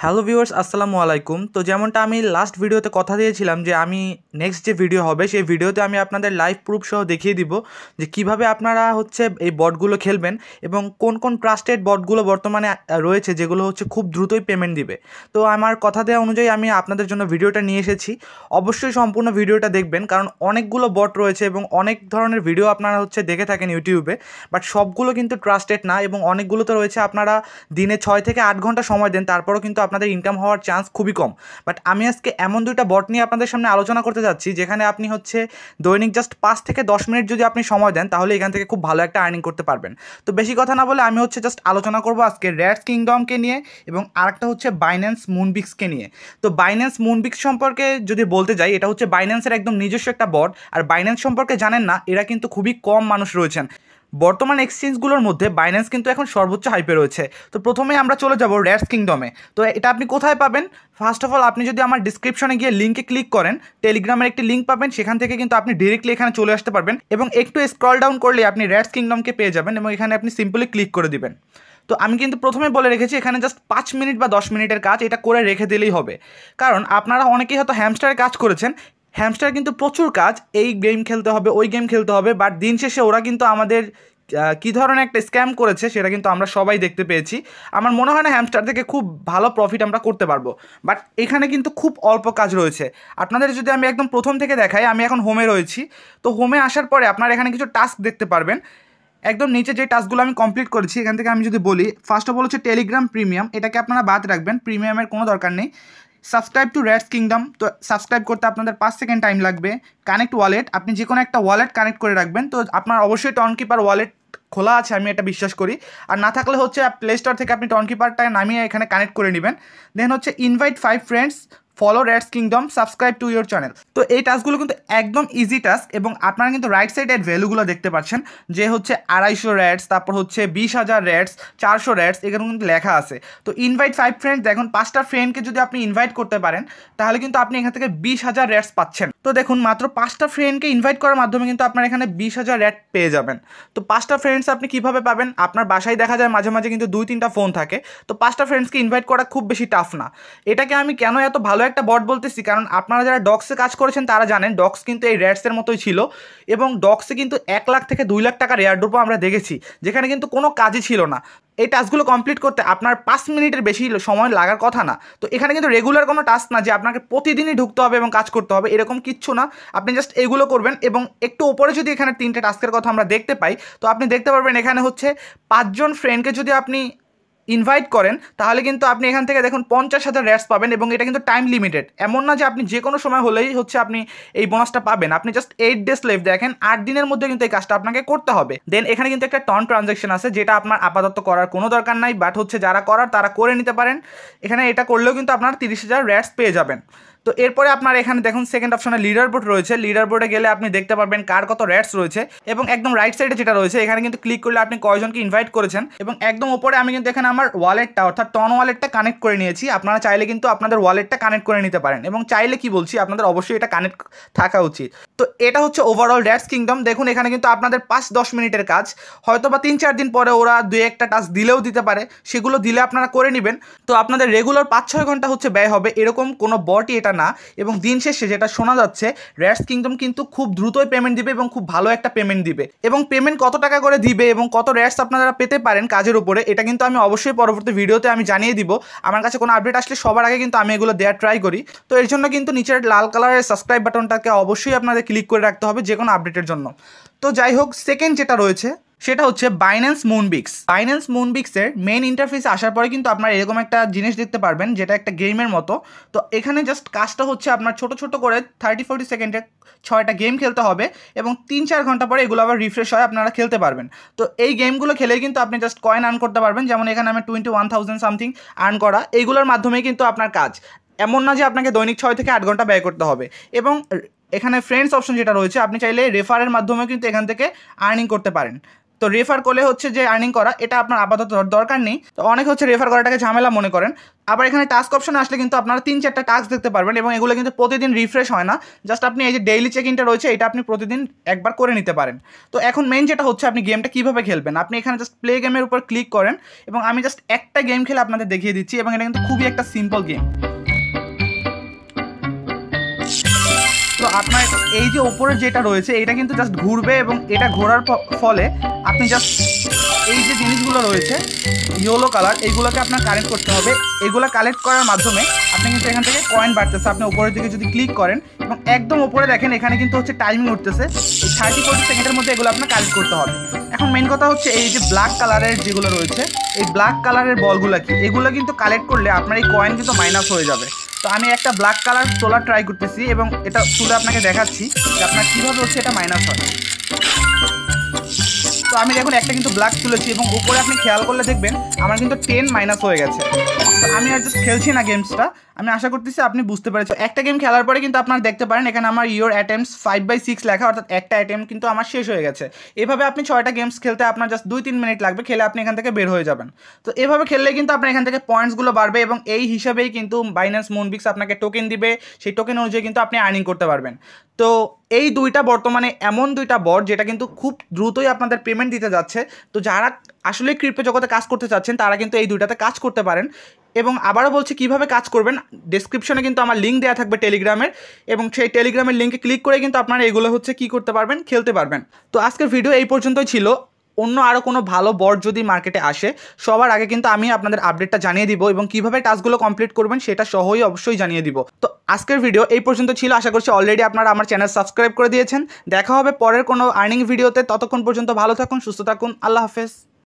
Hello viewers, আসসালামু আলাইকুম। তো যেমনটা আমি লাস্ট ভিডিওতে কথা দিয়েছিলাম যে আমি নেক্সট যে ভিডিও হবে সেই ভিডিওতে আমি আপনাদের লাইভ প্রুফ সহ দেখিয়ে দিব যে কিভাবে আপনারা এই বটগুলো খেলবেন এবং কোন কোন ট্রাস্টেড বটগুলো বর্তমানে রয়েছে যেগুলো খুব দ্রুতই পেমেন্ট দিবে। তো আমার কথা দেওয়া অনুযায়ী আমি আপনাদের জন্য ভিডিওটা নিয়ে এসেছি। অবশ্যই সম্পূর্ণ ভিডিওটা দেখবেন, কারণ অনেকগুলো বট রয়েছে এবং অনেক ধরনের ভিডিও আপনারা দেখে থাকেন ইউটিউবে, বাট সবগুলো কিন্তু ট্রাস্টেড না এবং অনেকগুলো তো রয়েছে আপনারা দিনে 6 থেকে 8 ঘন্টা সময় দেন, তারপরেও কিন্তু আপনাদের ইনকাম হওয়ার চান্স খুবই কম। বাট আমি আজকে এমন দুইটা বট নিয়ে আপনাদের সামনে আলোচনা করতে যাচ্ছি যেখানে আপনি দৈনিক জাস্ট 5 থেকে 10 মিনিট যদি আপনি সময় দেন তাহলে এখান থেকে খুব ভালো একটা আর্নিং করতে পারবেন। তো বেশি কথা না বলে আমি জাস্ট আলোচনা করব আজকে র্যাটস কিংডমকে নিয়ে এবং আরেকটা বাইন্যান্স মুনবিক্সকে নিয়ে। তো বাইন্যান্স মুনবিক্স সম্পর্কে যদি বলতে যাই, এটা বাইন্যান্সের একদম নিজস্ব একটা বট। আর বাইন্যান্স সম্পর্কে জানেন না এরা কিন্তু খুবই কম মানুষ রয়েছেন। বর্তমান এক্সচেঞ্জগুলোর মধ্যে বাইন্যান্স কিন্তু এখন সর্বোচ্চ হাইপে রয়েছে। তো প্রথমে আমরা চলে যাব র্যাটস কিংডমে। তো এটা আপনি কোথায় পাবেন? ফার্স্ট অফ অল আপনি যদি আমার ডিসক্রিপশনে গিয়ে লিঙ্কে ক্লিক করেন, টেলিগ্রামের একটি লিঙ্ক পাবেন, সেখান থেকে কিন্তু আপনি ডিরেক্টলি এখানে চলে আসতে পারবেন এবং একটু স্ক্রল ডাউন করলে আপনি র্যাটস কিংডমকে পেয়ে যাবেন এবং এখানে আপনি সিম্পলি ক্লিক করে দিবেন। তো আমি কিন্তু প্রথমে বলে রেখেছি এখানে জাস্ট 5 মিনিট বা 10 মিনিটের কাজ, এটা করে রেখে দিলেই হবে। কারণ আপনারা অনেকেই হয়তো হ্যামস্টারের কাজ করেছেন। হ্যামস্টার কিন্তু প্রচুর কাজ, এই গেম খেলতে হবে, ওই গেম খেলতে হবে, বাট দিন শেষে ওরা কিন্তু আমাদের কী ধরনের একটা স্ক্যাম করেছে সেটা কিন্তু আমরা সবাই দেখতে পেয়েছি। আমার মনে হয় না হ্যামস্টার থেকে খুব ভালো প্রফিট আমরা করতে পারবো, বাট এখানে কিন্তু খুব অল্প কাজ রয়েছে। আপনাদের যদি আমি একদম প্রথম থেকে দেখাই, আমি এখন হোমে রয়েছি। তো হোমে আসার পরে আপনারা এখানে কিছু টাস্ক দেখতে পারবেন। একদম নিচে যে টাস্কগুলো আমি কমপ্লিট করেছি এখান থেকে আমি যদি বলি, first of all Telegram premium, এটাকে আপনারা বাদ রাখবেন, প্রিমিয়ামের কোনো দরকার নেই। সাবস্ক্রাইব টু র্যাটস কিংডম, তো সাবস্ক্রাইব করতে আপনাদের 5 সেকেন্ড টাইম লাগবে। কানেক্ট ওয়ালেট, আপনি যে কোনো একটা ওয়ালেট কানেক্ট করে রাখবেন। তো আপনার অবশ্যই টনকিপার ওয়ালেট খোলা আছে, আমি এটা বিশ্বাস করি। আর না থাকলে প্লে স্টোর থেকে আপনি টনকিপারটা নামিয়ে এখানে কানেক্ট করে নেবেন। Then invite 5 friends, follow Rats Kingdom, subscribe to your channel. তো এই টাস্কগুলো কিন্তু একদম ইজি টাস্ক এবং আপনারা কিন্তু রাইট সাইডের ভ্যালুগুলো দেখতে পাচ্ছেন যে 250 র্যাটস, তারপর 20,000 র্যাটস, 400 র্যাটস, এখানে কিন্তু লেখা আছে। তো ইনভাইট 5 ফ্রেন্ডস, দেখুন 5টা ফ্রেন্ডকে যদি আপনি ইনভাইট করতে পারেন তাহলে কিন্তু আপনি এখান থেকে 20,000 র্যাটস পাচ্ছেন। তো দেখুন মাত্র 5টা ফ্রেন্ডকে ইনভাইট করার মাধ্যমে কিন্তু আপনার এখানে 20,000 র্যাট পেয়ে যাবেন। তো 5টা ফ্রেন্ডস আপনি কীভাবে পাবেন? আপনার বাসায় দেখা যায় মাঝে মাঝে কিন্তু 2-3টা ফোন থাকে, তো 5টা ফ্রেন্ডসকে ইনভাইট করা খুব বেশি টাফ না। এটাকে আমি কেন এত ভালো একটা বট বলতেছি, কারণ আপনারা যারা ডক্সে কাজ করেছেন তারা জানেন ডক্স কিন্তু এই র্যাটসের মতোই ছিল এবং ডক্সে কিন্তু 1 লাখ থেকে 2 লাখ টাকার এয়ারড্রপও আমরা দেখেছি, যেখানে কিন্তু কোনো কাজই ছিল না। এই টাস্কগুলো কমপ্লিট করতে আপনার 5 মিনিটের বেশি সময় লাগার কথা না। তো এখানে কিন্তু রেগুলার কোনো টাস্ক না যে আপনাকে প্রতিদিনই ঢুকতে হবে এবং কাজ করতে হবে, এরকম কিচ্ছু না। আপনি জাস্ট এগুলো করবেন এবং একটু ওপরে যদি এখানে 3টে টাস্কের কথা আমরা দেখতে পাই, তো আপনি দেখতে পারবেন এখানে 5 জন ফ্রেন্ডকে যদি আপনি ইনভাইট করেন তাহলে কিন্তু আপনি এখান থেকে দেখুন 50,000 র্যাটস পাবেন এবং এটা কিন্তু টাইম লিমিটেড, এমন না যে আপনি যে কোনো সময় হলেই আপনি এই বোনাসটা পাবেন। আপনি জাস্ট 8 ডেজ লেফট, দেখেন 8 দিনের মধ্যে কিন্তু এই কাজটা আপনাকে করতে হবে। দেন এখানে কিন্তু একটা টন ট্রানজ্যাকশন আছে যেটা আপনার আপাতত করার কোনো দরকার নাই, বাট যারা করার তারা করে নিতে পারেন। এখানে এটা করলেও কিন্তু আপনার 30,000 র্যাটস পেয়ে যাবেন। তো এরপরে আপনার এখানে দেখুন সেকেন্ড অপশনে লিডার বোর্ড রয়েছে। লিডার বোর্ডে গেলে আপনি দেখতে পারবেন কার কত র্যাটস রয়েছে এবং একদম রাইট সাইডে যেটা রয়েছে এখানে কিন্তু ক্লিক করলে আপনি কয়জনকে ইনভাইট করেছেন এবং একদম উপরে আমি কিন্তু এখানে আমার ওয়ালেটটা অর্থাৎ টন ওয়ালেটটা কানেক্ট করে নিয়েছি। আপনারা চাইলে কিন্তু আপনাদের ওয়ালেটটা কানেক্ট করে নিতে পারেন এবং চাইলে কি বলছি আপনাদের অবশ্যই এটা কানেক্ট থাকা উচিত। তো এটা ওভারঅল র্যাটস কিংডম। দেখুন এখানে কিন্তু আপনাদের 5-10 মিনিটের কাজ, হয়তো বা 3-4 দিন পরে ওরা 2-1টা টাস্ক দিলেও দিতে পারে, সেগুলো দিলে আপনারা করে নেবেন। তো আপনাদের রেগুলার 5-6 ঘন্টা ব্যয় হবে, এরকম কোনো বটই এটা না। এবং দিন শেষে যেটা শোনা যাচ্ছে র্যাটস কিংডম কিন্তু খুব দ্রুতই পেমেন্ট দিবে এবং খুব ভালো একটা পেমেন্ট দিবে এবং পেমেন্ট কত টাকা করে দিবে এবং কত র্যাটস আপনারা পেতে পারেন কাজের উপরে, এটা কিন্তু আমি অবশ্যই পরবর্তী ভিডিওতে আমি জানিয়ে দিব। আমার কাছে কোনো আপডেট আসলে সবার আগে কিন্তু আমি এগুলো দেওয়ার ট্রাই করি। তো এর জন্য কিন্তু নিচের লাল কালারের সাবস্ক্রাইব বাটনটাকে অবশ্যই আপনাদের ক্লিক করে রাখতে হবে যে কোনো আপডেটের জন্য। তো যাই হোক, সেকেন্ড যেটা রয়েছে সেটা বাইন্যান্স মুনবিক্স। বাইন্যান্স মুনবিক্সের মেন ইন্টারফেস আসার পরে কিন্তু আপনারা এরকম একটা জিনিস দেখতে পারবেন যেটা একটা গেমের মতো। তো এখানে জাস্ট কাজটা আপনার ছোট ছোট করে 30-40 সেকেন্ডে 6টা গেম খেলতে হবে এবং 3-4 ঘন্টা পরে এগুলো আবার রিফ্রেশ হয়, আপনারা খেলতে পারবেন। তো এই গেমগুলো খেলেই কিন্তু আপনি জাস্ট কয়েন আর্ন করতে পারবেন। যেমন এখানে আমি 21,000 সামথিং আর্ন করা, এইগুলোর মাধ্যমেই কিন্তু আপনার কাজ, এমন না যে আপনাকে দৈনিক 6 থেকে 8 ঘন্টা ব্যয় করতে হবে। এবং এখানে ফ্রেন্ডস অপশন যেটা রয়েছে, আপনি চাইলে রেফারের মাধ্যমে কিন্তু এখান থেকে আর্নিং করতে পারেন। তো রেফার করলে হচ্ছে যে আর্নিং করা, এটা আপনার আপাতত দরকার নেই। তো অনেকে হচ্ছে রেফার করাটাকে ঝামেলা মনে করেন। আবার এখানে টাস্ক অপশনে আসলে কিন্তু আপনারা 3-4টা টাস্ক দেখতে পারবেন এবং এগুলো কিন্তু প্রতিদিন রিফ্রেশ হয় না। জাস্ট আপনি এই যে ডেইলি চেক ইনটা রয়েছে এটা আপনি প্রতিদিন একবার করে নিতে পারেন। তো এখন মেইন যেটা হচ্ছে আপনি গেমটা কীভাবে খেলবেন, আপনি এখানে জাস্ট প্লে গেমের উপর ক্লিক করেন এবং আমি জাস্ট একটা গেম খেলে আপনাদের দেখিয়ে দিচ্ছি এবং এটা কিন্তু খুবই একটা সিম্পল গেম। তো আপনার এই যে উপরে যেটা রয়েছে এটা কিন্তু জাস্ট ঘুরবে এবং এটা ঘোরার ফলে আপনি জাস্ট এই যে জিনিসগুলো রয়েছে ইয়েলো কালার, এইগুলোকে আপনার কালেক্ট করতে হবে। এইগুলো কালেক্ট করার মাধ্যমে আপনি কিন্তু এখান থেকে কয়েন বাড়তেছে। আপনি উপরের দিকে যদি ক্লিক করেন এবং একদম উপরে দেখেন এখানে কিন্তু হচ্ছে টাইমিং উঠতেছে, এই 30-40 সেকেন্ডের মধ্যে এগুলো আপনার কালেক্ট করতে হবে। এখন মেন কথা হচ্ছে এই যে ব্ল্যাক কালারের যেগুলো রয়েছে, এই ব্ল্যাক কালারের বলগুলো কি, এগুলো কিন্তু কালেক্ট করলে আপনার এই কয়েন কিন্তু মাইনাস হয়ে যাবে। তো আমি একটা ব্ল্যাক কালার তোলা ট্রাই করতেছি এবং এটা তুলে আপনাকে দেখাচ্ছি যে আপনার কীভাবে হচ্ছে এটা মাইনাস হয়। তো আমি দেখুন একটা কিন্তু ব্ল্যাক তুলেছি এবং উপরে আপনি খেয়াল করলে দেখবেন আমার কিন্তু 10 মাইনাস হয়ে গেছে। তো আমি আর জাস্ট খেলছি না গেমসটা, আমি আশা করতেছি আপনি বুঝতে পেরেছেন। একটা গেম খেলার পরে কিন্তু আপনারা দেখতে পারেন এখানে আমার ইয়োর অ্যাটেম্পটস 5/6 লেখা, অর্থাৎ একটা অ্যাটেম্প কিন্তু আমার শেষ হয়ে গেছে। এভাবে আপনি 6টা গেমস খেলতে আপনার জাস্ট 2-3 মিনিট লাগবে, খেলে আপনি এখান থেকে বের হয়ে যাবেন। তো এভাবে খেললে কিন্তু আপনার এখান থেকে পয়েন্টসগুলো বাড়বে এবং এই হিসাবেই কিন্তু বাইন্যান্স মুনবিক্স আপনাকে টোকেন দিবে, সেই টোকেন অনুযায়ী কিন্তু আপনি আর্নিং করতে পারবেন। তো এই দুইটা বর্তমানে এমন দুইটা বট যেটা কিন্তু খুব দ্রুতই আপনাদের পেমেন্ট দিতে যাচ্ছে। তো যারা আসলে ক্রিপ্টো জগতে কাজ করতে চাচ্ছেন তারা কিন্তু এই দুইটাতে কাজ করতে পারেন। এবং আবারও বলছি কীভাবে কাজ করবেন, ডেসক্রিপশনে কিন্তু আমার লিঙ্ক দেওয়া থাকবে টেলিগ্রামের, এবং সেই টেলিগ্রামের লিঙ্কে ক্লিক করে কিন্তু আপনারা এগুলো হচ্ছে কী করতে পারবেন, খেলতে পারবেন। তো আজকের ভিডিও এই পর্যন্তই ছিল। অন্য আরও কোনো ভালো বট যদি মার্কেটে আসে সবার আগে কিন্তু আমি আপনাদের আপডেটটা জানিয়ে দিব এবং কীভাবে টাস্কগুলো কমপ্লিট করবেন সেটা সহই অবশ্যই জানিয়ে দিব। তো আজকের ভিডিও এই পর্যন্ত ছিল, আশা করছি অলরেডি আপনারা আমার চ্যানেল সাবস্ক্রাইব করে দিয়েছেন। দেখা হবে পরের কোনো আর্নিং ভিডিওতে, ততক্ষণ পর্যন্ত ভালো থাকুন, সুস্থ থাকুন, আল্লাহ হাফেজ।